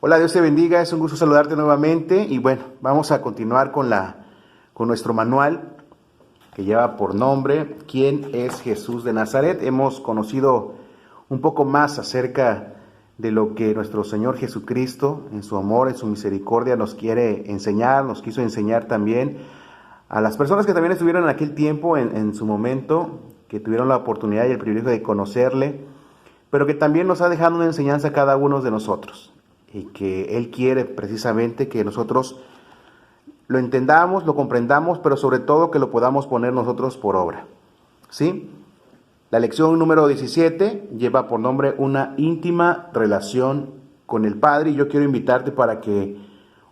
Hola, Dios te bendiga, es un gusto saludarte nuevamente y bueno, vamos a continuar con nuestro manual que lleva por nombre ¿Quién es Jesús de Nazaret? Hemos conocido un poco más acerca de lo que nuestro Señor Jesucristo, en su amor, en su misericordia, nos quiere enseñar, nos quiso enseñar también a las personas que también estuvieron en aquel tiempo, en su momento, que tuvieron la oportunidad y el privilegio de conocerle, pero que también nos ha dejado una enseñanza a cada uno de nosotros y que Él quiere precisamente que nosotros lo entendamos, lo comprendamos, pero sobre todo que lo podamos poner nosotros por obra. ¿Sí? La lección número 17 lleva por nombre una íntima relación con el Padre y yo quiero invitarte para que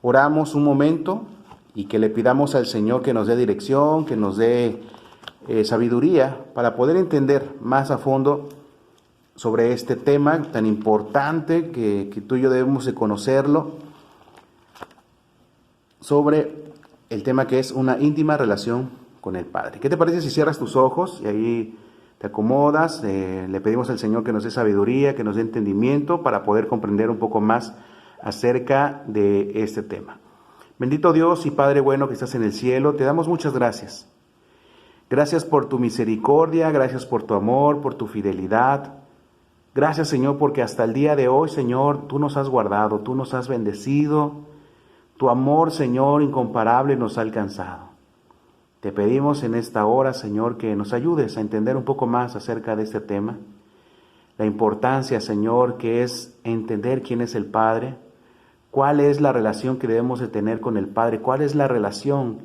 oramos un momento y que le pidamos al Señor que nos dé dirección, que nos dé sabiduría para poder entender más a fondo sobre este tema tan importante que tú y yo debemos de conocerlo, sobre el tema que es una íntima relación con el Padre. ¿Qué te parece si cierras tus ojos y ahí te acomodas? Le pedimos al Señor que nos dé sabiduría, que nos dé entendimiento para poder comprender un poco más acerca de este tema. Bendito Dios y Padre bueno que estás en el cielo, te damos muchas gracias. Gracias por tu misericordia, gracias por tu amor, por tu fidelidad. Gracias, Señor, porque hasta el día de hoy, Señor, tú nos has guardado, tú nos has bendecido. Tu amor, Señor, incomparable nos ha alcanzado. Te pedimos en esta hora, Señor, que nos ayudes a entender un poco más acerca de este tema. La importancia, Señor, que es entender quién es el Padre, cuál es la relación que debemos de tener con el Padre, cuál es la relación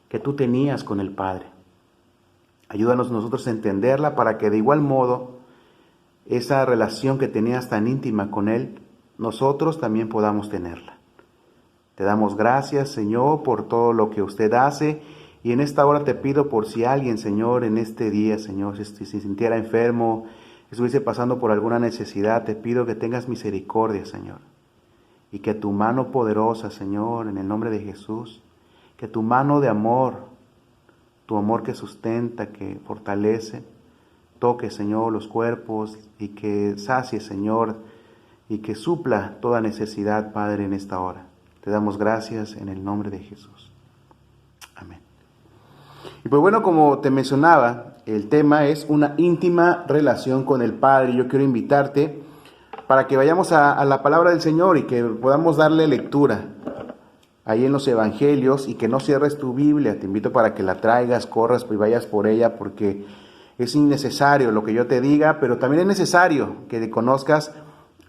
que tú tenías con el Padre. Ayúdanos nosotros a entenderla para que de igual modo esa relación que tenías tan íntima con Él, nosotros también podamos tenerla. Te damos gracias, Señor, por todo lo que usted hace. Y en esta hora te pido por si alguien, Señor, en este día, Señor, si se sintiera enfermo, estuviese pasando por alguna necesidad, te pido que tengas misericordia, Señor. Y que tu mano poderosa, Señor, en el nombre de Jesús, que tu mano de amor, tu amor que sustenta, que fortalece, toque, Señor, los cuerpos y que sacie, Señor, y que supla toda necesidad, Padre, en esta hora. Te damos gracias en el nombre de Jesús. Amén. Y pues bueno, como te mencionaba, el tema es una íntima relación con el Padre. Yo quiero invitarte para que vayamos a la palabra del Señor y que podamos darle lectura ahí en los evangelios y que no cierres tu Biblia. Te invito para que la traigas, corras y vayas por ella porque es innecesario lo que yo te diga, pero también es necesario que conozcas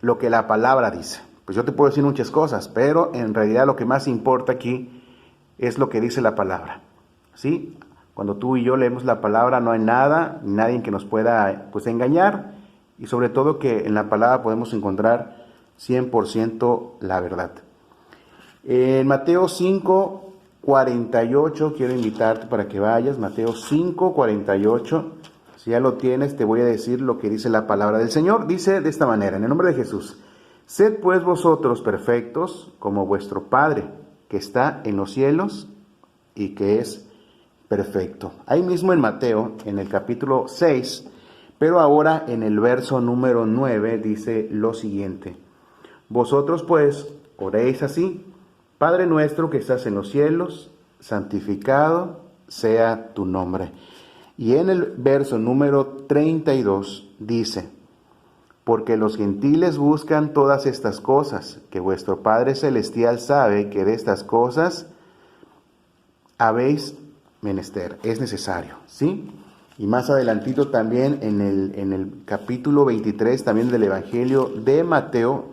lo que la palabra dice. Pues yo te puedo decir muchas cosas, pero en realidad lo que más importa aquí es lo que dice la palabra. ¿Sí? Cuando tú y yo leemos la palabra no hay nada, nadie que nos pueda engañar y sobre todo que en la palabra podemos encontrar 100% la verdad. En Mateo 5:48 quiero invitarte para que vayas, Mateo 5:48. Si ya lo tienes, te voy a decir lo que dice la palabra del Señor. Dice de esta manera, en el nombre de Jesús: Sed pues vosotros perfectos, como vuestro Padre, que está en los cielos y que es perfecto. Ahí mismo en Mateo, en el capítulo 6, pero ahora en el verso número 9, dice lo siguiente: Vosotros pues oréis así: Padre nuestro que estás en los cielos, santificado sea tu nombre. Y en el verso número 32 dice: Porque los gentiles buscan todas estas cosas, que vuestro Padre Celestial sabe que de estas cosas habéis menester, es necesario, ¿sí? Y más adelantito también en el capítulo 23, también del Evangelio de Mateo,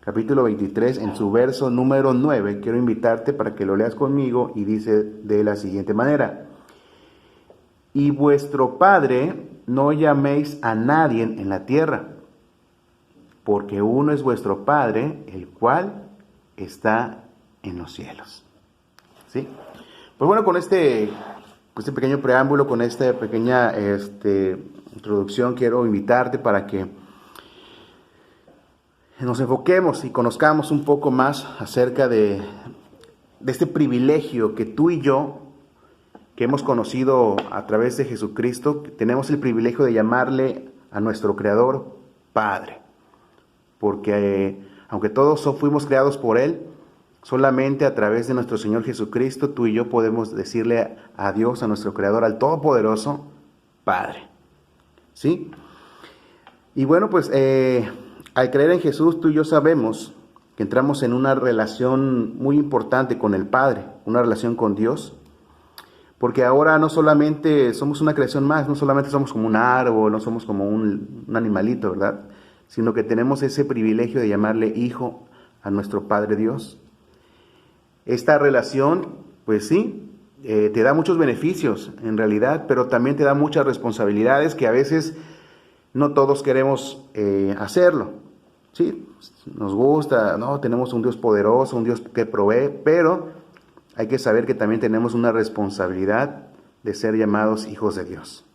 capítulo 23, en su verso número 9, quiero invitarte para que lo leas conmigo y dice de la siguiente manera: Y vuestro Padre no llaméis a nadie en la tierra, porque uno es vuestro Padre, el cual está en los cielos. ¿Sí? Pues bueno, con este pequeño preámbulo, con esta pequeña introducción, quiero invitarte para que nos enfoquemos y conozcamos un poco más acerca de este privilegio que tú y yo, que hemos conocido a través de Jesucristo, tenemos el privilegio de llamarle a nuestro Creador Padre. Porque Aunque todos fuimos creados por Él, solamente a través de nuestro Señor Jesucristo, tú y yo podemos decirle a Dios, a nuestro Creador, al Todopoderoso, Padre. ¿Sí? Y bueno, pues al creer en Jesús, tú y yo sabemos que entramos en una relación muy importante con el Padre, una relación con Dios, porque ahora no solamente somos una creación más, no solamente somos como un árbol, no somos como un animalito, ¿verdad? Sino que tenemos ese privilegio de llamarle hijo a nuestro Padre Dios. Esta relación, pues sí, te da muchos beneficios en realidad, pero también te da muchas responsabilidades que a veces no todos queremos hacerlo. Sí, nos gusta, no, tenemos un Dios poderoso, un Dios que provee, pero hay que saber que también tenemos una responsabilidad de ser llamados hijos de Dios.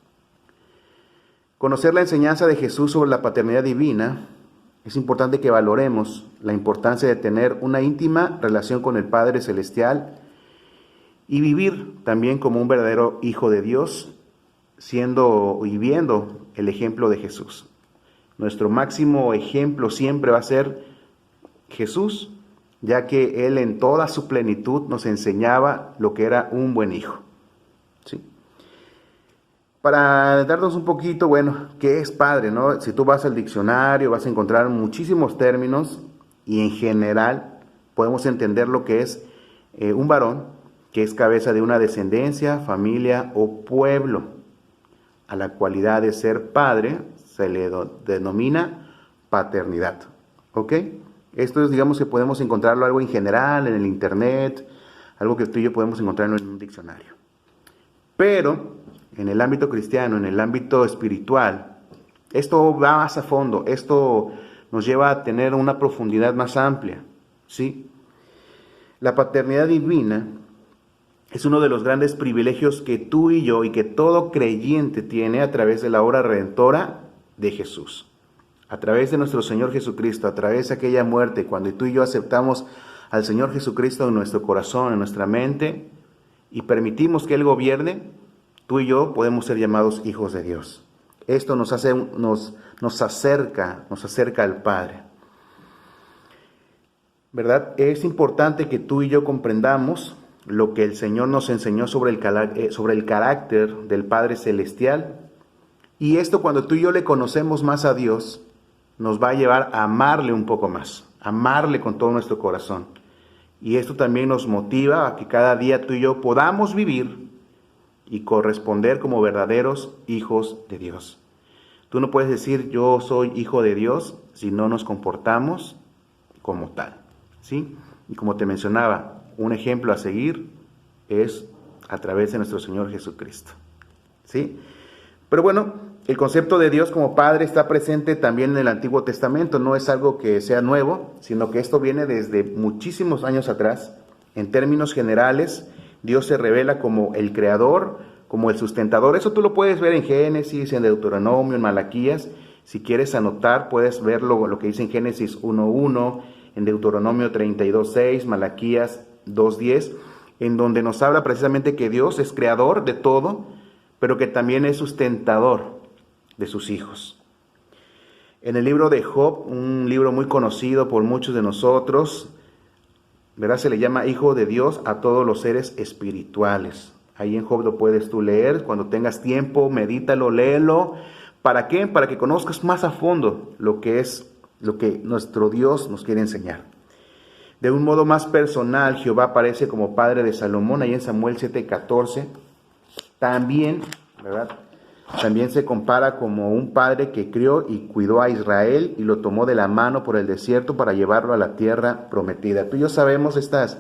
Conocer la enseñanza de Jesús sobre la paternidad divina, es importante que valoremos la importancia de tener una íntima relación con el Padre Celestial y vivir también como un verdadero hijo de Dios, siendo y viendo el ejemplo de Jesús. Nuestro máximo ejemplo siempre va a ser Jesús, ya que Él en toda su plenitud nos enseñaba lo que era un buen hijo. ¿Sí? Para darnos un poquito, bueno, ¿qué es padre, no? Si tú vas al diccionario vas a encontrar muchísimos términos y en general podemos entender lo que es un varón que es cabeza de una descendencia, familia o pueblo. A la cualidad de ser padre se le denomina paternidad. ¿Ok? Esto es, digamos que podemos encontrarlo algo en general, en el internet, algo que tú y yo podemos encontrarlo en un diccionario. Pero en el ámbito cristiano, en el ámbito espiritual, esto va más a fondo, esto nos lleva a tener una profundidad más amplia, ¿sí? La paternidad divina es uno de los grandes privilegios que tú y yo y que todo creyente tiene a través de la obra redentora de Jesús. A través de nuestro Señor Jesucristo, a través de aquella muerte, cuando tú y yo aceptamos al Señor Jesucristo en nuestro corazón, en nuestra mente, y permitimos que Él gobierne, tú y yo podemos ser llamados hijos de Dios. Esto nos acerca al Padre. ¿Verdad? Es importante que tú y yo comprendamos lo que el Señor nos enseñó sobre el carácter del Padre Celestial. Y esto, cuando tú y yo le conocemos más a Dios, nos va a llevar a amarle un poco más, amarle con todo nuestro corazón. Y esto también nos motiva a que cada día tú y yo podamos vivir y corresponder como verdaderos hijos de Dios. Tú no puedes decir yo soy hijo de Dios si no nos comportamos como tal, ¿sí? Y como te mencionaba, un ejemplo a seguir es a través de nuestro Señor Jesucristo, ¿sí? Pero bueno, el concepto de Dios como Padre está presente también en el Antiguo Testamento. No es algo que sea nuevo, sino que esto viene desde muchísimos años atrás. En términos generales, Dios se revela como el creador, como el sustentador. Eso tú lo puedes ver en Génesis, en Deuteronomio, en Malaquías. Si quieres anotar, puedes ver lo que dice en Génesis 1:1, en Deuteronomio 32:6, Malaquías 2:10, en donde nos habla precisamente que Dios es creador de todo, pero que también es sustentador de sus hijos. En el libro de Job, un libro muy conocido por muchos de nosotros, ¿verdad? Se le llama hijo de Dios a todos los seres espirituales. Ahí en Job lo puedes tú leer, cuando tengas tiempo, medítalo, léelo. ¿Para qué? Para que conozcas más a fondo lo que nuestro Dios nos quiere enseñar. De un modo más personal, Jehová aparece como padre de Salomón, ahí en Samuel 7:14. También, ¿verdad? También se compara como un padre que crió y cuidó a Israel y lo tomó de la mano por el desierto para llevarlo a la tierra prometida. Tú y yo sabemos estas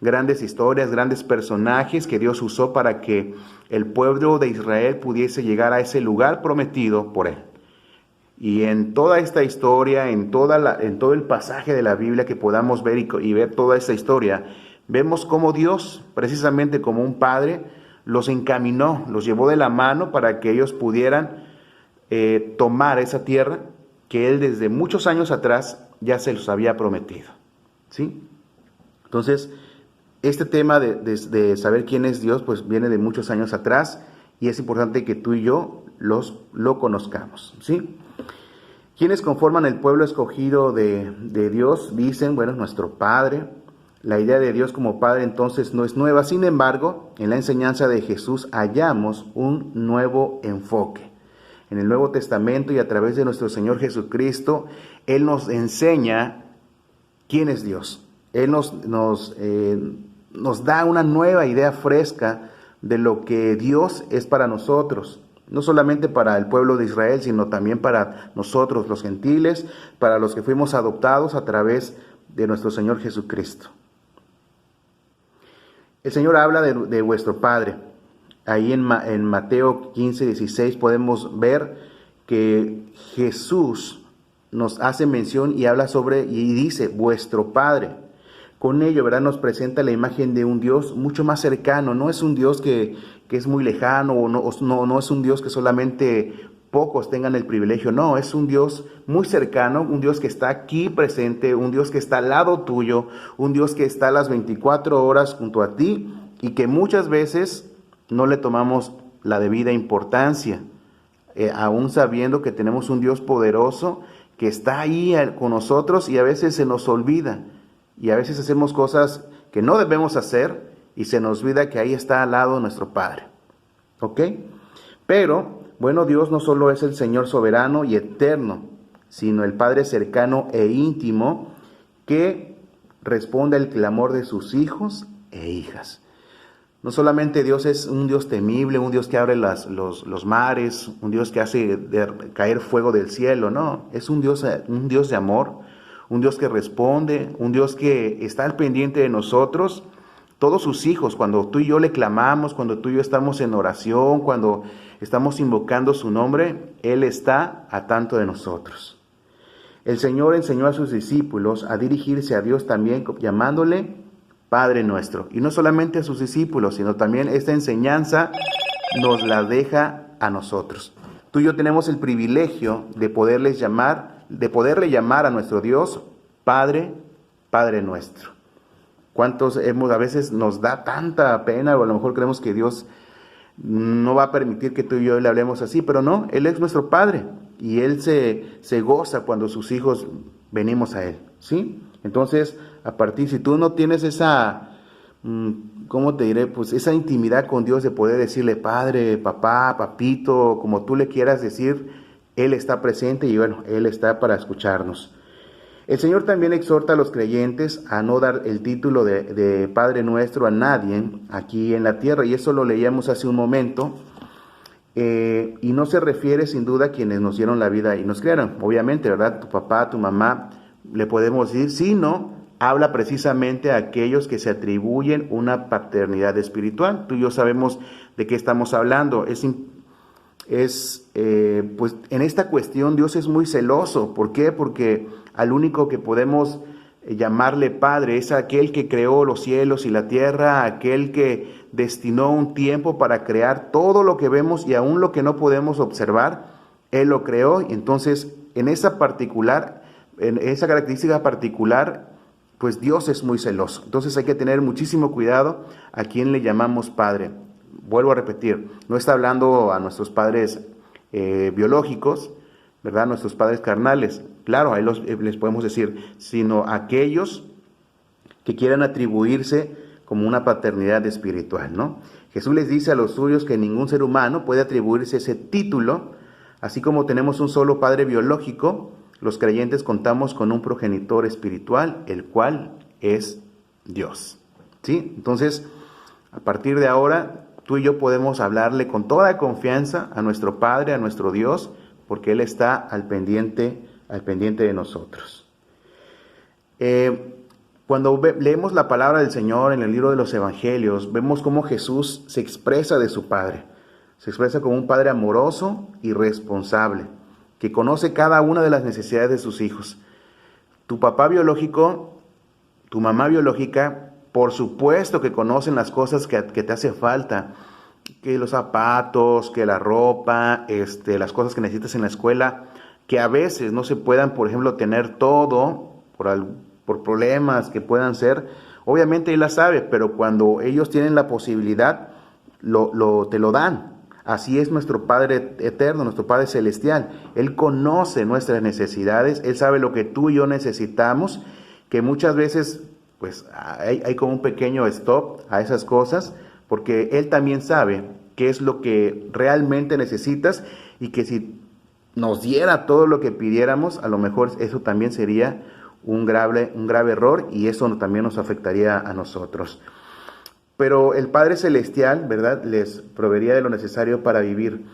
grandes historias, grandes personajes que Dios usó para que el pueblo de Israel pudiese llegar a ese lugar prometido por Él. Y en toda esta historia, en todo el pasaje de la Biblia que podamos ver y ver toda esta historia, vemos cómo Dios, precisamente como un padre, los encaminó, los llevó de la mano para que ellos pudieran tomar esa tierra que Él desde muchos años atrás ya se los había prometido, ¿sí? Entonces, este tema de saber quién es Dios, pues viene de muchos años atrás y es importante que tú y yo lo conozcamos, ¿sí? Quienes conforman el pueblo escogido de Dios dicen, bueno, es nuestro Padre. La idea de Dios como Padre entonces no es nueva. Sin embargo, en la enseñanza de Jesús hallamos un nuevo enfoque. En el Nuevo Testamento y a través de nuestro Señor Jesucristo, Él nos enseña quién es Dios. Él nos da una nueva idea fresca de lo que Dios es para nosotros. No solamente para el pueblo de Israel, sino también para nosotros, los gentiles, para los que fuimos adoptados a través de nuestro Señor Jesucristo. El Señor habla de vuestro Padre. Ahí en Mateo 15, 16 podemos ver que Jesús nos hace mención y habla y dice, vuestro Padre. Con ello, ¿verdad? Nos presenta la imagen de un Dios mucho más cercano. No es un Dios que es muy lejano, o no es un Dios que solamente pocos tengan el privilegio. No, es un Dios muy cercano, un Dios que está aquí presente, un Dios que está al lado tuyo, un Dios que está a las 24 horas junto a ti y que muchas veces no le tomamos la debida importancia, aún sabiendo que tenemos un Dios poderoso que está ahí con nosotros y a veces se nos olvida. Y a veces hacemos cosas que no debemos hacer y se nos olvida que ahí está al lado nuestro Padre. ¿Ok? Pero, bueno, Dios no solo es el Señor soberano y eterno, sino el Padre cercano e íntimo que responde al clamor de sus hijos e hijas. No solamente Dios es un Dios temible, un Dios que abre los mares, un Dios que hace caer fuego del cielo, no, es un Dios de amor, un Dios que responde, un Dios que está al pendiente de nosotros, todos sus hijos, cuando tú y yo le clamamos, cuando tú y yo estamos en oración, cuando estamos invocando su nombre, Él está a tanto de nosotros. El Señor enseñó a sus discípulos a dirigirse a Dios también llamándole Padre nuestro. Y no solamente a sus discípulos, sino también esta enseñanza nos la deja a nosotros. Tú y yo tenemos el privilegio de poderle llamar a nuestro Dios Padre, Padre nuestro. ¿Cuántos a veces nos da tanta pena o a lo mejor creemos que Dios no va a permitir que tú y yo le hablemos así? Pero no, Él es nuestro Padre y Él se goza cuando sus hijos venimos a Él, ¿sí? Entonces, si tú no tienes esa, ¿cómo te diré? Pues esa intimidad con Dios de poder decirle Padre, papá, papito, como tú le quieras decir, Él está presente y bueno, Él está para escucharnos. El Señor también exhorta a los creyentes a no dar el título de Padre Nuestro a nadie aquí en la tierra, y eso lo leíamos hace un momento, y no se refiere sin duda a quienes nos dieron la vida y nos criaron. Obviamente, ¿verdad? Tu papá, tu mamá, le podemos decir, sino habla precisamente a aquellos que se atribuyen una paternidad espiritual. Tú y yo sabemos de qué estamos hablando. Pues en esta cuestión Dios es muy celoso. ¿Por qué? Porque al único que podemos llamarle Padre es aquel que creó los cielos y la tierra, aquel que destinó un tiempo para crear todo lo que vemos y aún lo que no podemos observar, Él lo creó. Y entonces, en esa característica particular, pues Dios es muy celoso. Entonces hay que tener muchísimo cuidado a quien le llamamos Padre. Vuelvo a repetir, no está hablando a nuestros padres biológicos, ¿verdad? Nuestros padres carnales. Claro, ahí les podemos decir, sino aquellos que quieran atribuirse como una paternidad espiritual, ¿no? Jesús les dice a los suyos que ningún ser humano puede atribuirse ese título, así como tenemos un solo padre biológico. Los creyentes contamos con un progenitor espiritual, el cual es Dios, ¿sí? Entonces, a partir de ahora, tú y yo podemos hablarle con toda confianza a nuestro Padre, a nuestro Dios, porque Él está al pendiente de nosotros. Cuando leemos la palabra del Señor en el libro de los Evangelios, vemos cómo Jesús se expresa de su Padre. Se expresa como un Padre amoroso y responsable, que conoce cada una de las necesidades de sus hijos. Tu papá biológico, tu mamá biológica, por supuesto que conocen las cosas que te hace falta, que los zapatos, que la ropa, las cosas que necesitas en la escuela, que a veces no se puedan, por ejemplo, tener todo por problemas que puedan ser. Obviamente Él la sabe, pero cuando ellos tienen la posibilidad, te lo dan. Así es nuestro Padre eterno, nuestro Padre celestial. Él conoce nuestras necesidades, Él sabe lo que tú y yo necesitamos, que muchas veces pues hay como un pequeño stop a esas cosas, porque Él también sabe qué es lo que realmente necesitas, y que si nos diera todo lo que pidiéramos, a lo mejor eso también sería un grave error, y eso también nos afectaría a nosotros. Pero el Padre Celestial, ¿verdad?, les proveería de lo necesario para vivir.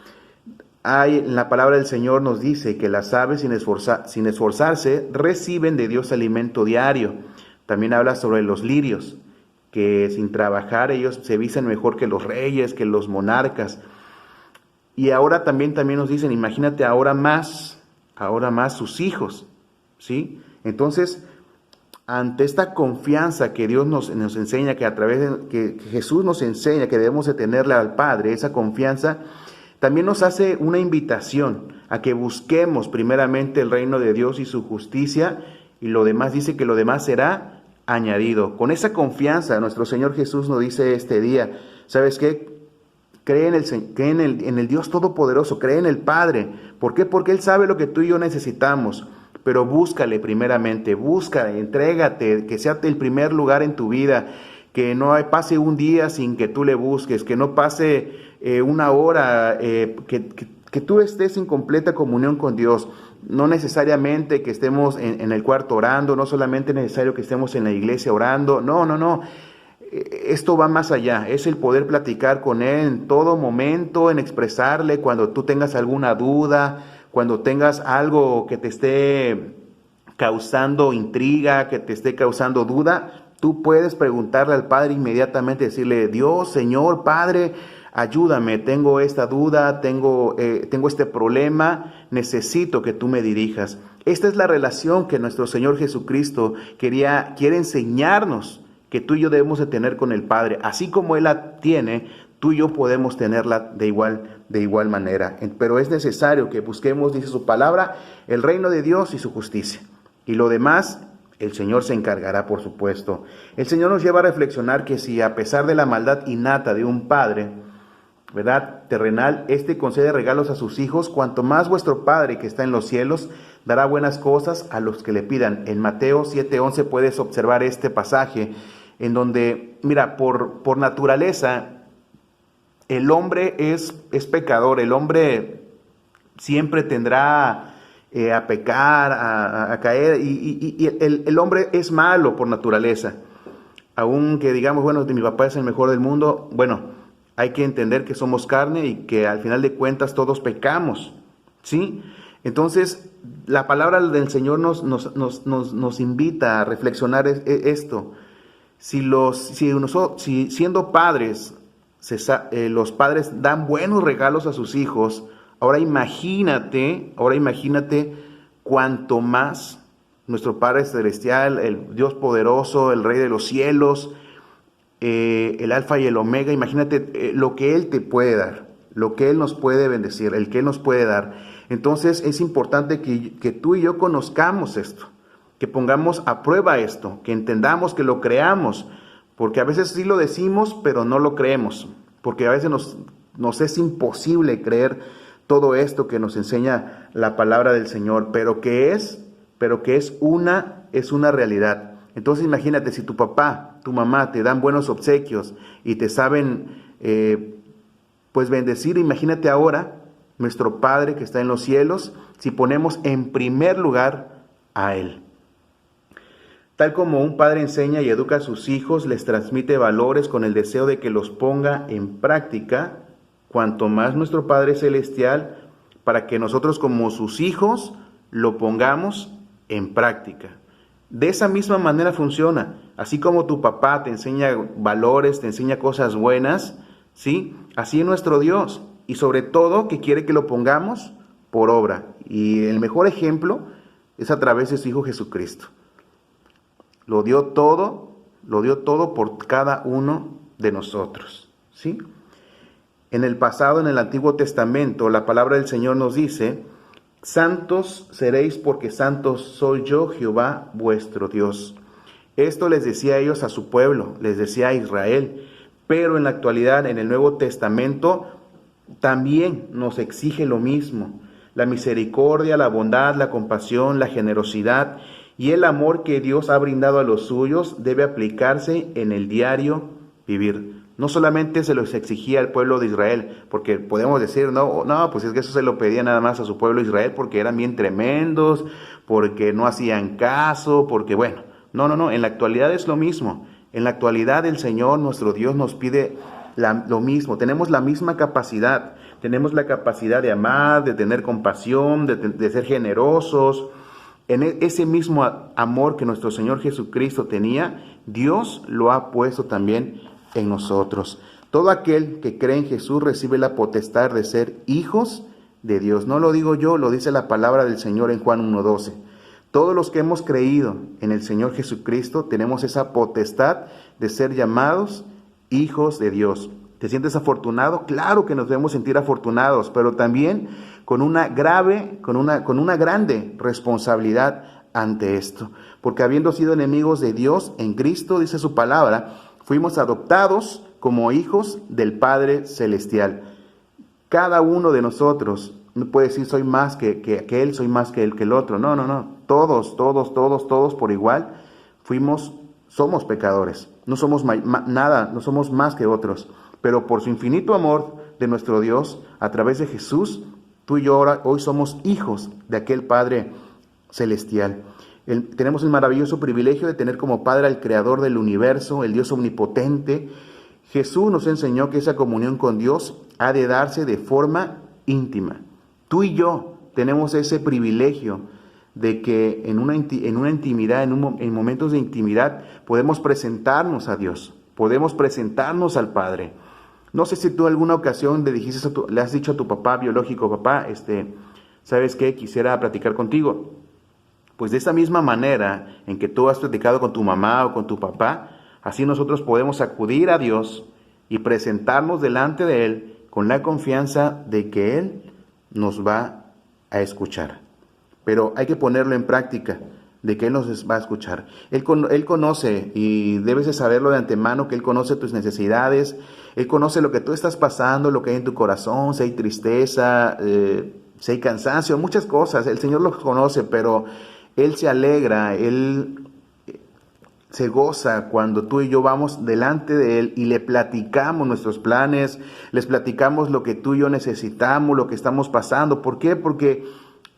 En la palabra del Señor nos dice que las aves sin esforzarse reciben de Dios alimento diario. También habla sobre los lirios, que sin trabajar ellos se visten mejor que los reyes, que los monarcas. Y ahora también nos dicen, imagínate ahora más sus hijos, ¿sí? Entonces, ante esta confianza que Dios nos enseña, que a través de que Jesús nos enseña que debemos de tenerle al Padre, esa confianza, también nos hace una invitación a que busquemos primeramente el reino de Dios y su justicia, y lo demás, dice que lo demás será añadido. Con esa confianza, nuestro Señor Jesús nos dice este día, ¿sabes qué? Cree en el Dios Todopoderoso, cree en el Padre. ¿Por qué? Porque Él sabe lo que tú y yo necesitamos. Pero búscale primeramente, búscale, entrégate, que sea el primer lugar en tu vida, que no pase un día sin que tú le busques, que no pase una hora, que tú estés en completa comunión con Dios. No necesariamente que estemos en el cuarto orando, no solamente es necesario que estemos en la iglesia orando, no. Esto va más allá, es el poder platicar con Él en todo momento, en expresarle cuando tú tengas alguna duda, cuando tengas algo que te esté causando intriga, que te esté causando duda. Tú puedes preguntarle al Padre inmediatamente, decirle: Dios, Señor, Padre, ayúdame, tengo esta duda, tengo este problema, necesito que tú me dirijas. Esta es la relación que nuestro Señor Jesucristo quiere enseñarnos, que tú y yo debemos de tener con el Padre. Así como Él la tiene, tú y yo podemos tenerla de igual manera. Pero es necesario que busquemos, dice su palabra, el reino de Dios y su justicia. Y lo demás, el Señor se encargará, por supuesto. El Señor nos lleva a reflexionar que si a pesar de la maldad innata de un padre, ¿verdad?, terrenal, concede regalos a sus hijos, cuanto más vuestro Padre que está en los cielos dará buenas cosas a los que le pidan. En Mateo 7:11 puedes observar este pasaje, en donde, mira, por naturaleza, el hombre es pecador, el hombre siempre tendrá a pecar, a caer, y el hombre es malo por naturaleza. Aunque digamos, bueno, mi papá es el mejor del mundo, bueno, hay que entender que somos carne y que al final de cuentas todos pecamos, ¿sí? Entonces, la palabra del Señor nos invita a reflexionar esto. Si siendo padres, los padres dan buenos regalos a sus hijos, ahora imagínate cuanto más nuestro Padre Celestial, el Dios poderoso, el Rey de los cielos, el Alfa y el Omega, imagínate lo que Él te puede dar, lo que Él nos puede bendecir, el que Él nos puede dar. Entonces es importante que tú y yo conozcamos esto, que pongamos a prueba esto, que entendamos, que lo creamos, porque a veces sí lo decimos, pero no lo creemos, porque a veces nos es imposible creer todo esto que nos enseña la palabra del Señor, pero que es una realidad. Entonces imagínate, si tu papá, tu mamá te dan buenos obsequios y te saben pues bendecir, imagínate ahora nuestro Padre que está en los cielos, si ponemos en primer lugar a Él. Tal como un padre enseña y educa a sus hijos, les transmite valores con el deseo de que los ponga en práctica, cuanto más nuestro Padre Celestial, para que nosotros como sus hijos lo pongamos en práctica. De esa misma manera funciona. Así como tu papá te enseña valores, te enseña cosas buenas, ¿sí? Así es nuestro Dios. Y sobre todo que quiere que lo pongamos por obra. Y el mejor ejemplo es a través de su Hijo Jesucristo. Lo dio todo por cada uno de nosotros, ¿sí? En el pasado, en el Antiguo Testamento, la palabra del Señor nos dice: santos seréis porque santos soy yo, Jehová vuestro Dios. Esto les decía a ellos, a su pueblo, les decía a Israel. Pero en la actualidad, en el Nuevo Testamento, también nos exige lo mismo. La misericordia, la bondad, la compasión, la generosidad y el amor que Dios ha brindado a los suyos debe aplicarse en el diario vivir. No solamente se los exigía al pueblo de Israel, porque podemos decir, no, pues es que eso se lo pedía nada más a su pueblo de Israel porque eran bien tremendos, porque no hacían caso, porque bueno, no, en la actualidad es lo mismo. En la actualidad el Señor, nuestro Dios, nos pide lo mismo, tenemos la misma capacidad, tenemos la capacidad de amar, de tener compasión, de ser generosos. En ese mismo amor que nuestro Señor Jesucristo tenía, Dios lo ha puesto también en nosotros. Todo aquel que cree en Jesús recibe la potestad de ser hijos de Dios. No lo digo yo, lo dice la palabra del Señor en Juan 1:12. Todos los que hemos creído en el Señor Jesucristo tenemos esa potestad de ser llamados hijos de Dios. ¿Te sientes afortunado? Claro que nos debemos sentir afortunados, pero también con una grande responsabilidad ante esto. Porque habiendo sido enemigos de Dios, en Cristo, dice su palabra, fuimos adoptados como hijos del Padre Celestial. Cada uno de nosotros no puede decir soy más que aquel, soy más que el otro. No. Todos por igual somos pecadores. No somos nada, no somos más que otros. Pero por su infinito amor de nuestro Dios, a través de Jesús, tú y yo hoy somos hijos de aquel Padre Celestial. Tenemos el maravilloso privilegio de tener como Padre al Creador del universo, el Dios omnipotente. Jesús nos enseñó que esa comunión con Dios ha de darse de forma íntima. Tú y yo tenemos ese privilegio de que en una intimidad, en momentos de intimidad, podemos presentarnos a Dios, podemos presentarnos al Padre. No sé si tú alguna ocasión le has dicho a tu papá biológico, papá, ¿sabes qué? Quisiera platicar contigo. Pues de esa misma manera en que tú has platicado con tu mamá o con tu papá, así nosotros podemos acudir a Dios y presentarnos delante de Él con la confianza de que Él nos va a escuchar. Pero hay que ponerlo en práctica, de que Él nos va a escuchar. Él conoce, y debes de saberlo de antemano, que Él conoce tus necesidades, Él conoce lo que tú estás pasando, lo que hay en tu corazón, si hay tristeza, si hay cansancio, muchas cosas. El Señor los conoce, pero Él se alegra, Él se goza cuando tú y yo vamos delante de Él y le platicamos nuestros planes, les platicamos lo que tú y yo necesitamos, lo que estamos pasando. ¿Por qué? Porque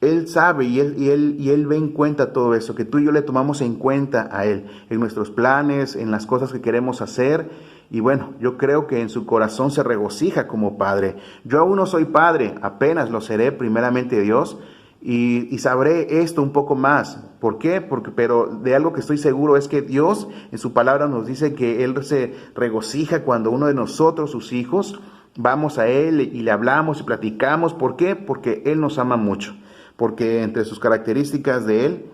Él sabe y él ve en cuenta todo eso, que tú y yo le tomamos en cuenta a Él, en nuestros planes, en las cosas que queremos hacer. Y bueno, yo creo que en su corazón se regocija como padre. Yo aún no soy padre, apenas lo seré primeramente Dios, y sabré esto un poco más. ¿Por qué? Pero de algo que estoy seguro es que Dios en su palabra nos dice que Él se regocija cuando uno de nosotros, sus hijos, vamos a Él y le hablamos y platicamos. ¿Por qué? Porque Él nos ama mucho. Porque entre sus características de Él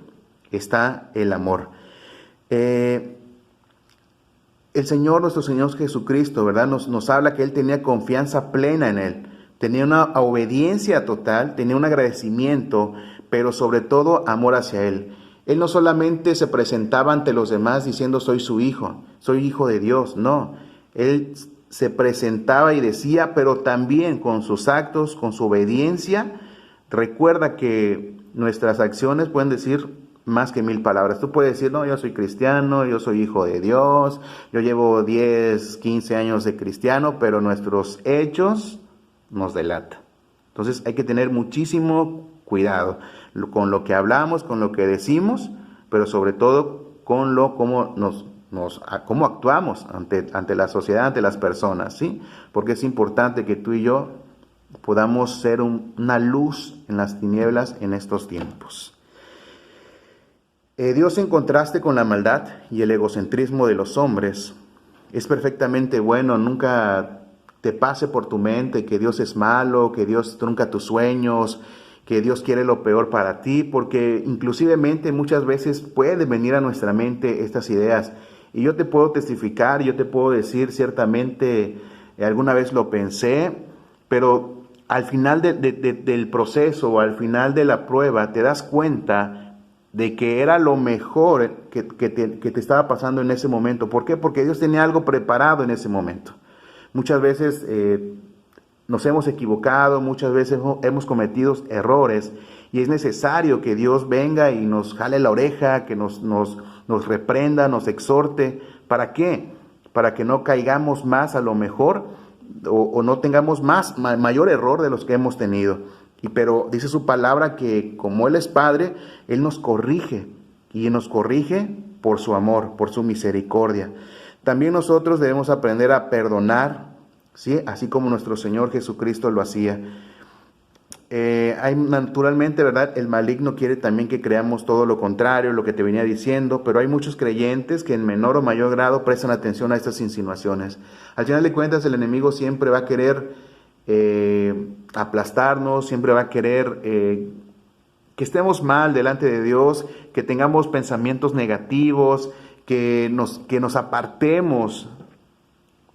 está el amor. El Señor, nuestro Señor Jesucristo, ¿verdad? Nos habla que Él tenía confianza plena en Él. Tenía una obediencia total, tenía un agradecimiento, pero sobre todo amor hacia Él. Él no solamente se presentaba ante los demás diciendo soy su hijo, soy hijo de Dios, no. Él se presentaba y decía, pero también con sus actos, con su obediencia. Recuerda que nuestras acciones pueden decir más que 1000 palabras. Tú puedes decir, no, yo soy cristiano, yo soy hijo de Dios, yo llevo 10, 15 años de cristiano, pero nuestros hechos nos delatan. Entonces hay que tener muchísimo cuidado con lo que hablamos, con lo que decimos, pero sobre todo con cómo actuamos ante la sociedad, ante las personas, ¿sí? Porque es importante que tú y yo podamos ser una luz en las tinieblas en estos tiempos. Dios, en contraste con la maldad y el egocentrismo de los hombres, es perfectamente bueno. Nunca te pase por tu mente que Dios es malo, que Dios trunca tus sueños, que Dios quiere lo peor para ti, porque inclusivemente muchas veces pueden venir a nuestra mente estas ideas. Y yo te puedo testificar, yo te puedo decir, ciertamente alguna vez lo pensé, pero al final del proceso o al final de la prueba te das cuenta de que era lo mejor que te estaba pasando en ese momento. ¿Por qué? Porque Dios tenía algo preparado en ese momento. Muchas veces nos hemos equivocado, muchas veces hemos cometido errores y es necesario que Dios venga y nos jale la oreja, que nos reprenda, nos exhorte. ¿Para qué? Para que no caigamos más a lo mejor o no tengamos mayor error de los que hemos tenido. Pero dice su palabra que como Él es Padre, Él nos corrige y nos corrige por su amor, por su misericordia. También nosotros debemos aprender a perdonar, ¿sí? Así como nuestro Señor Jesucristo lo hacía. Hay naturalmente, ¿verdad? El maligno quiere también que creamos todo lo contrario, lo que te venía diciendo, pero hay muchos creyentes que en menor o mayor grado prestan atención a estas insinuaciones. Al final de cuentas, el enemigo siempre va a querer aplastarnos, siempre va a querer que estemos mal delante de Dios, que tengamos pensamientos negativos, que nos apartemos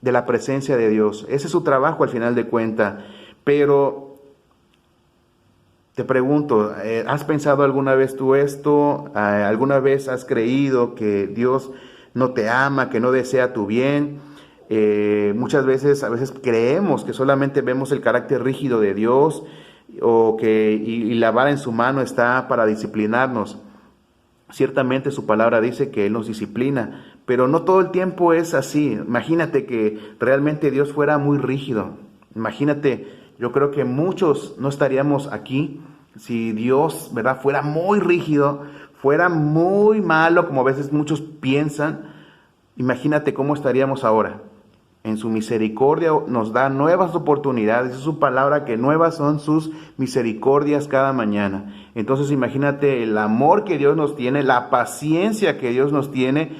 de la presencia de Dios. Ese es su trabajo al final de cuentas. Pero te pregunto, ¿has pensado alguna vez tú esto? ¿Alguna vez has creído que Dios no te ama, que no desea tu bien? Muchas veces, a veces creemos que solamente vemos el carácter rígido de Dios y la vara en su mano está para disciplinarnos. Ciertamente su palabra dice que Él nos disciplina, pero no todo el tiempo es así. Imagínate que realmente Dios fuera muy rígido. Imagínate, yo creo que muchos no estaríamos aquí si Dios, ¿verdad?, fuera muy rígido, fuera muy malo, como a veces muchos piensan. Imagínate cómo estaríamos ahora. En su misericordia nos da nuevas oportunidades. Es su palabra que nuevas son sus misericordias cada mañana. Entonces imagínate el amor que Dios nos tiene, la paciencia que Dios nos tiene.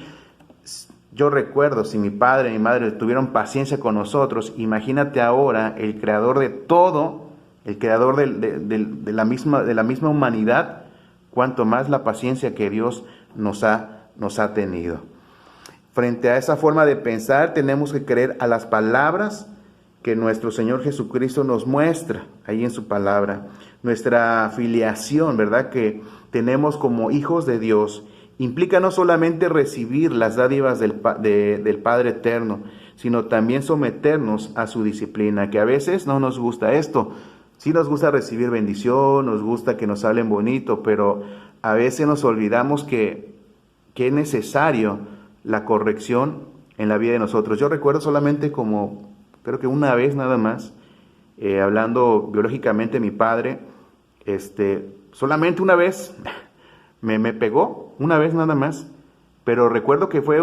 Yo recuerdo, si mi padre y mi madre tuvieron paciencia con nosotros, imagínate ahora el creador de todo, el creador de la misma humanidad, cuanto más la paciencia que Dios nos ha tenido. Frente a esa forma de pensar, tenemos que creer a las palabras que nuestro Señor Jesucristo nos muestra ahí en su palabra. Nuestra filiación, ¿verdad?, que tenemos como hijos de Dios, implica no solamente recibir las dádivas del Padre Eterno, sino también someternos a su disciplina, que a veces no nos gusta esto. Sí nos gusta recibir bendición, nos gusta que nos hablen bonito, pero a veces nos olvidamos que es necesario la corrección en la vida de nosotros. Yo recuerdo solamente creo que una vez nada más, hablando biológicamente, mi padre, solamente una vez me pegó, una vez nada más, pero recuerdo que fue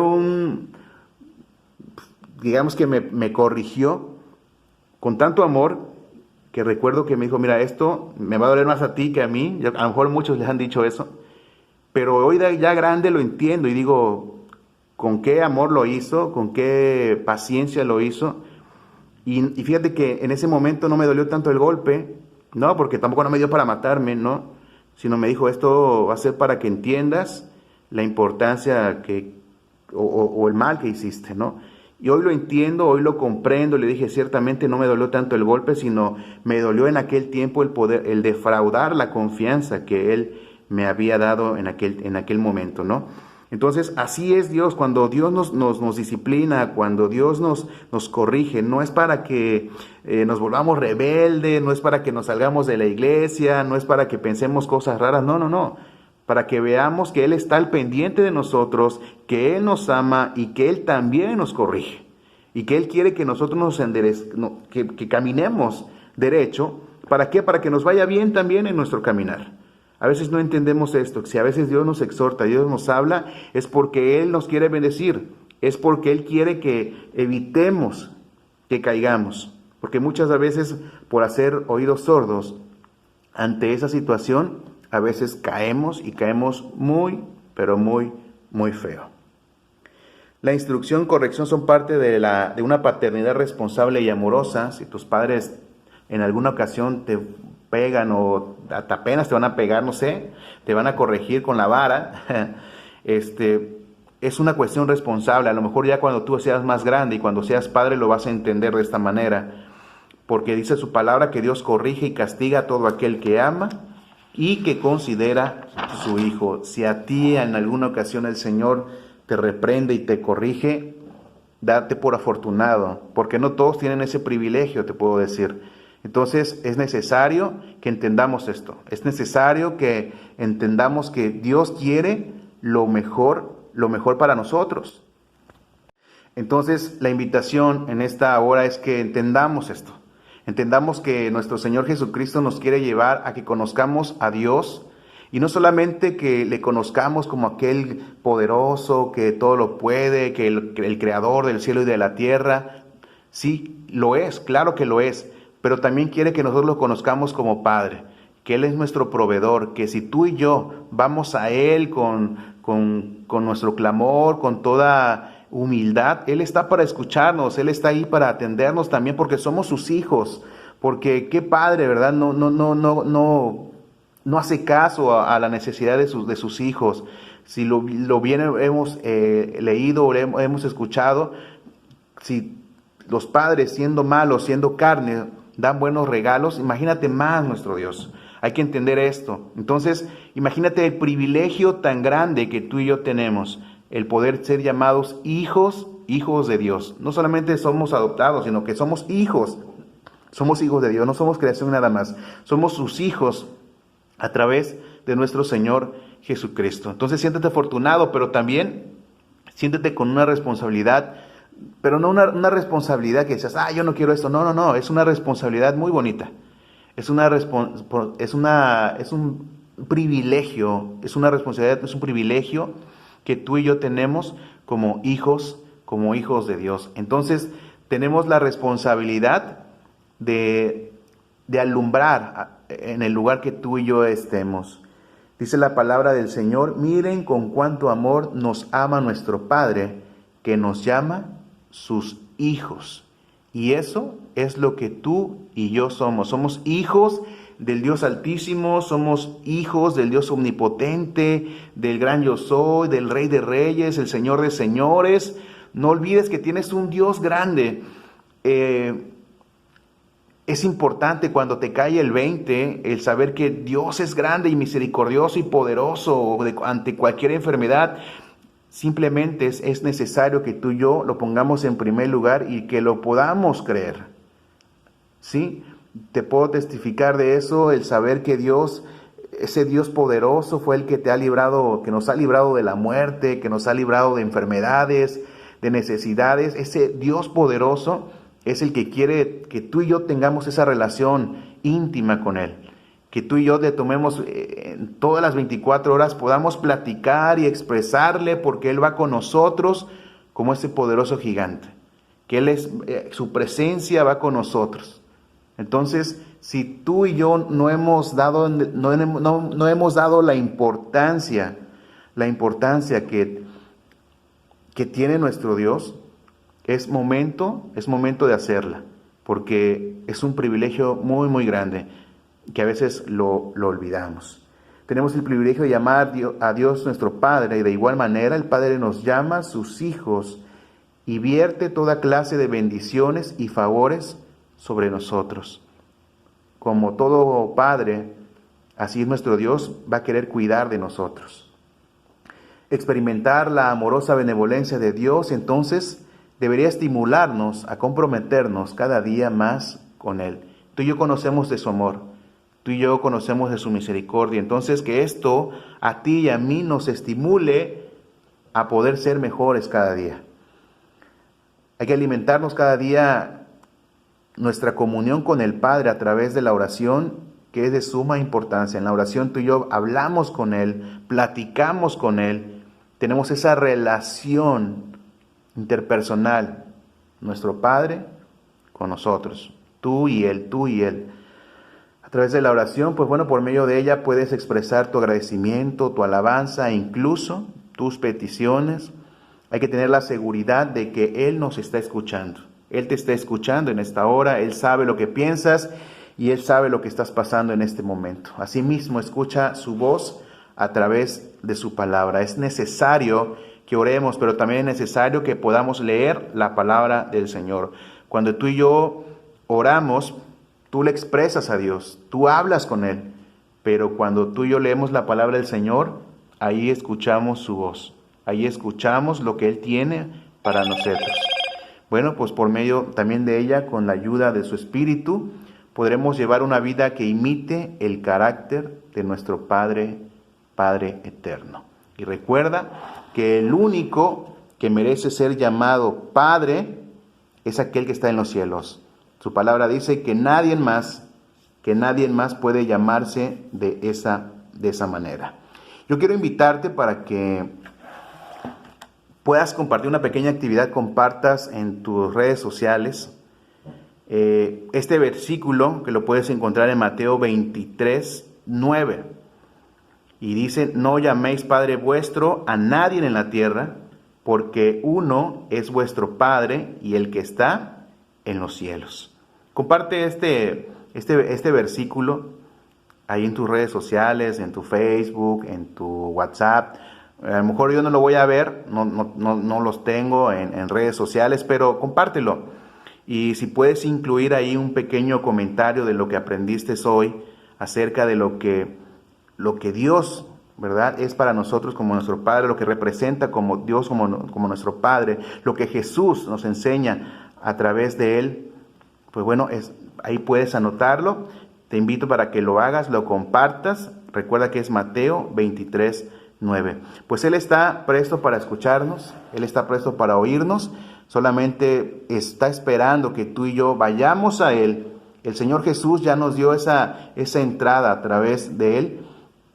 digamos que me corrigió con tanto amor, que recuerdo que me dijo, mira, esto me va a doler más a ti que a mí. A lo mejor muchos les han dicho eso, pero hoy ya grande lo entiendo y digo, con qué amor lo hizo, con qué paciencia lo hizo. Y fíjate que en ese momento no me dolió tanto el golpe, no, porque tampoco no me dio para matarme, no, sino me dijo, esto va a ser para que entiendas la importancia o el mal que hiciste, ¿no? Y hoy lo entiendo, hoy lo comprendo. Le dije, ciertamente no me dolió tanto el golpe, sino me dolió en aquel tiempo el defraudar la confianza que Él me había dado en aquel momento, ¿no? Entonces, así es Dios. Cuando Dios nos disciplina, cuando Dios nos corrige, no es para que nos volvamos rebeldes, no es para que nos salgamos de la iglesia, no es para que pensemos cosas raras, no. Para que veamos que Él está al pendiente de nosotros, que Él nos ama y que Él también nos corrige. Y que Él quiere que nosotros que caminemos derecho. ¿Para qué? Para que nos vaya bien también en nuestro caminar. A veces no entendemos esto. Si a veces Dios nos exhorta, Dios nos habla, es porque Él nos quiere bendecir. Es porque Él quiere que evitemos que caigamos. Porque muchas veces, por hacer oídos sordos ante esa situación, a veces caemos y caemos muy, pero muy, muy feo. La instrucción, corrección son parte de una paternidad responsable y amorosa. Si tus padres en alguna ocasión te pegan o hasta apenas te van a pegar, no sé, te van a corregir con la vara, es una cuestión responsable. A lo mejor ya cuando tú seas más grande y cuando seas padre lo vas a entender de esta manera, porque dice su palabra que Dios corrige y castiga a todo aquel que ama y que considera su hijo. Si a ti en alguna ocasión el Señor te reprende y te corrige, date por afortunado, porque no todos tienen ese privilegio, te puedo decir. Entonces es necesario que entendamos esto. Es necesario que entendamos que Dios quiere lo mejor para nosotros. Entonces la invitación en esta hora es que entendamos esto. Entendamos que nuestro Señor Jesucristo nos quiere llevar a que conozcamos a Dios, y no solamente que le conozcamos como aquel poderoso que todo lo puede, que el creador del cielo y de la tierra. Sí, lo es, claro que lo es, pero también quiere que nosotros lo conozcamos como Padre, que Él es nuestro proveedor, que si tú y yo vamos a Él con nuestro clamor, con toda humildad, Él está para escucharnos, Él está ahí para atendernos también, porque somos sus hijos. Porque qué padre, ¿verdad? No hace caso a la necesidad de sus hijos. Si lo bien hemos leído o hemos escuchado, si los padres, siendo malos, siendo carne, dan buenos regalos, imagínate más nuestro Dios. Hay que entender esto. Entonces, imagínate el privilegio tan grande que tú y yo tenemos, el poder ser llamados hijos de Dios. No solamente somos adoptados, sino que somos hijos de Dios, no somos creación nada más, somos sus hijos a través de nuestro Señor Jesucristo. Entonces siéntete afortunado, pero también siéntete con una responsabilidad, pero no una responsabilidad que dices, yo no quiero esto. No, es una responsabilidad muy bonita. Es un privilegio, es una responsabilidad, es un privilegio que tú y yo tenemos como hijos de Dios. Entonces tenemos la responsabilidad de alumbrar en el lugar que tú y yo estemos. Dice la palabra del Señor: miren con cuánto amor nos ama nuestro Padre, que nos llama sus hijos. Y eso es lo que tú y yo somos. Somos hijos del Dios Altísimo, somos hijos del Dios Omnipotente, del gran yo soy, del Rey de Reyes, el Señor de Señores. No olvides que tienes un Dios grande. Es importante cuando te cae el 20, el saber que Dios es grande y misericordioso y poderoso ante cualquier enfermedad. Simplemente es necesario que tú y yo lo pongamos en primer lugar y que lo podamos creer. ¿Sí? Te puedo testificar de eso, el saber que Dios, ese Dios poderoso, fue el que te ha librado, que nos ha librado de la muerte, que nos ha librado de enfermedades, de necesidades. Ese Dios poderoso es el que quiere que tú y yo tengamos esa relación íntima con Él. Que tú y yo le tomemos todas las 24 horas, podamos platicar y expresarle, porque Él va con nosotros como ese poderoso gigante. Que Él su presencia va con nosotros. Entonces, si tú y yo no hemos dado la importancia que tiene nuestro Dios, es momento de hacerla, porque es un privilegio muy, muy grande que a veces lo olvidamos. Tenemos el privilegio de llamar a Dios nuestro Padre, y de igual manera el Padre nos llama sus hijos y vierte toda clase de bendiciones y favores sobre nosotros. Como todo Padre, así nuestro Dios va a querer cuidar de nosotros. Experimentar la amorosa benevolencia de Dios, entonces, debería estimularnos a comprometernos cada día más con Él. Tú y yo conocemos de su amor, tú y yo conocemos de su misericordia. Entonces, que esto a ti y a mí nos estimule a poder ser mejores cada día. Hay que alimentarnos cada día nuestra comunión con el Padre a través de la oración, que es de suma importancia. En la oración tú y yo hablamos con Él, platicamos con Él, tenemos esa relación interpersonal, nuestro Padre con nosotros, tú y Él. A través de la oración, pues bueno, por medio de ella puedes expresar tu agradecimiento, tu alabanza e incluso tus peticiones. Hay que tener la seguridad de que Él nos está escuchando. Él te está escuchando en esta hora, Él sabe lo que piensas y Él sabe lo que estás pasando en este momento. Asimismo, escucha su voz a través de su palabra. Es necesario que oremos, pero también es necesario que podamos leer la palabra del Señor. Cuando tú y yo oramos, tú le expresas a Dios, tú hablas con Él, pero cuando tú y yo leemos la palabra del Señor, ahí escuchamos su voz, ahí escuchamos lo que Él tiene para nosotros. Bueno, pues por medio también de ella, con la ayuda de su Espíritu, podremos llevar una vida que imite el carácter de nuestro Padre eterno. Y recuerda que el único que merece ser llamado Padre es aquel que está en los cielos. Su palabra dice que nadie más puede llamarse de esa manera. Yo quiero invitarte para que puedas compartir una pequeña actividad, compartas en tus redes sociales este versículo que lo puedes encontrar en Mateo 23:9. Y dice: no llaméis Padre vuestro a nadie en la tierra, porque uno es vuestro Padre, y el que está en los cielos. Comparte este versículo ahí en tus redes sociales, en tu Facebook, en tu WhatsApp. A lo mejor yo no lo voy a ver, no los tengo en redes sociales, pero compártelo. Y si puedes incluir ahí un pequeño comentario de lo que aprendiste hoy acerca de lo que Dios, ¿verdad?, es para nosotros como nuestro Padre, lo que representa como Dios como nuestro Padre, lo que Jesús nos enseña a través de Él, pues bueno, ahí puedes anotarlo. Te invito para que lo hagas, lo compartas. Recuerda que es Mateo 23:9. Pues Él está presto para escucharnos, Él está presto para oírnos, solamente está esperando que tú y yo vayamos a Él. El Señor Jesús ya nos dio esa entrada a través de Él.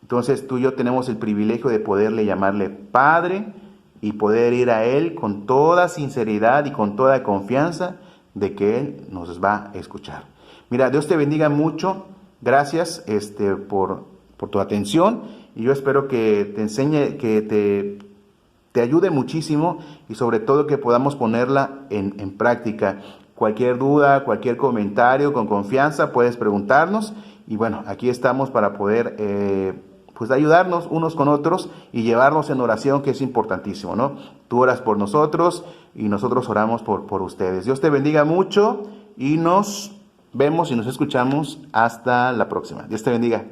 Entonces tú y yo tenemos el privilegio de poderle llamarle Padre y poder ir a Él con toda sinceridad y con toda confianza de que Él nos va a escuchar. Mira, Dios te bendiga mucho. Gracias por tu atención, y yo espero que te enseñe, que te ayude muchísimo, y sobre todo que podamos ponerla en práctica. Cualquier duda, cualquier comentario, con confianza puedes preguntarnos, y bueno, aquí estamos para poder pues ayudarnos unos con otros y llevarnos en oración, que es importantísimo, ¿no? Tú oras por nosotros y nosotros oramos por ustedes. Dios te bendiga mucho y nos vemos y nos escuchamos hasta la próxima. Dios te bendiga.